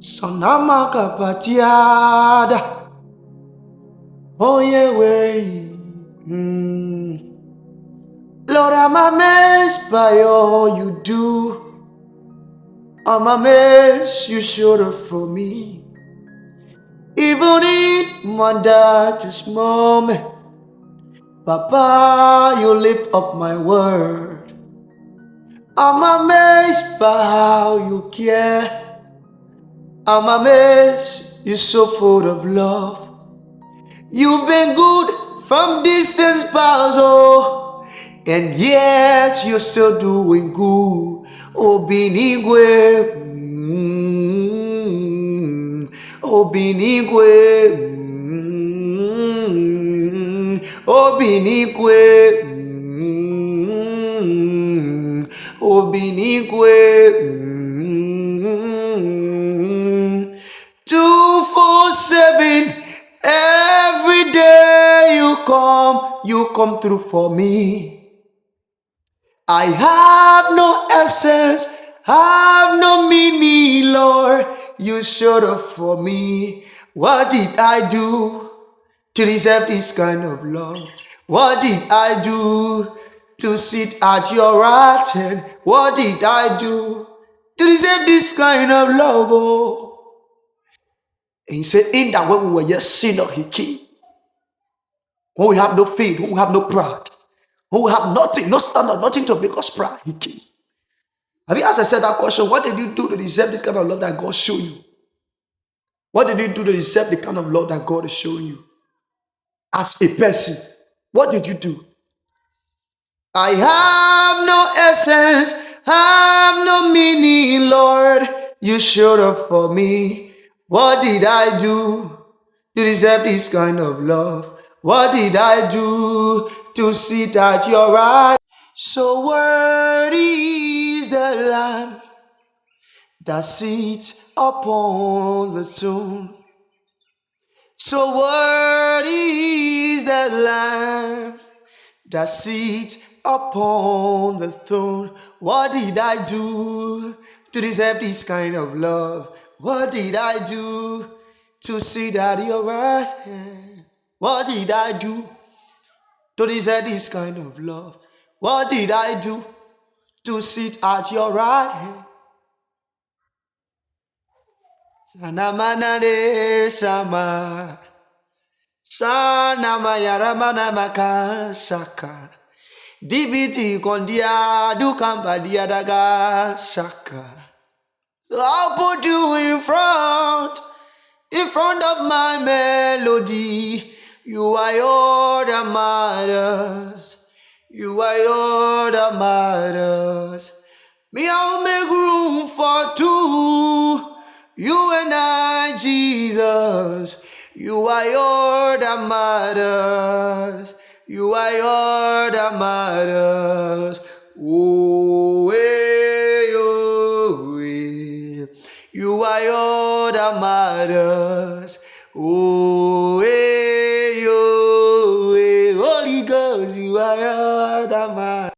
Sonama kapatiada. Oh yeah, where Lord, I'm amazed by all you do. I'm amazed you showed up for me. Even in my darkest moment, Papa, you lift up my world. I'm amazed by how you care. I'm amazed you're so full of love. You've been good from distance past, oh, and yet you're still doing good. Oh, Binigwe, oh, Binigwe, oh, Binigwe, oh, Binigwe. 247 every day you come through for me. I have no essence, have no meaning, Lord. You showed up for me. What did I do to deserve this kind of love? What did I do to sit at your right hand? What did I do to deserve this kind of love? Oh. And he said, in that when we were yet sinners, he came. When we have no faith, when we have no pride, when we have nothing, no standard, nothing to make us proud, he came. Have you asked yourself that question? What did you do to deserve this kind of love that God showed you? What did you do to deserve the kind of love that God is showing you? As a person, what did you do? I have no essence, have no meaning, Lord. You showed up for me. What did I do to deserve this kind of love? What did I do to sit at your right? So worthy is the Lamb that sits upon the throne. So worthy is the Lamb that sits upon the throne. What did I do to deserve this kind of love? What did I do to sit at your right hand? What did I do to deserve this kind of love? What did I do to sit at your right hand? Sanamanane sama Sanama yaramana makasaka Dibiti kondia dukamba diadaga saka. So I'll put you in front of my melody. You are all that matters. You are all that matters. Me, I'll make room for two. You and I, Jesus. You are all that matters. You are all that matters. Oh, oh, you are all that matters. Oh,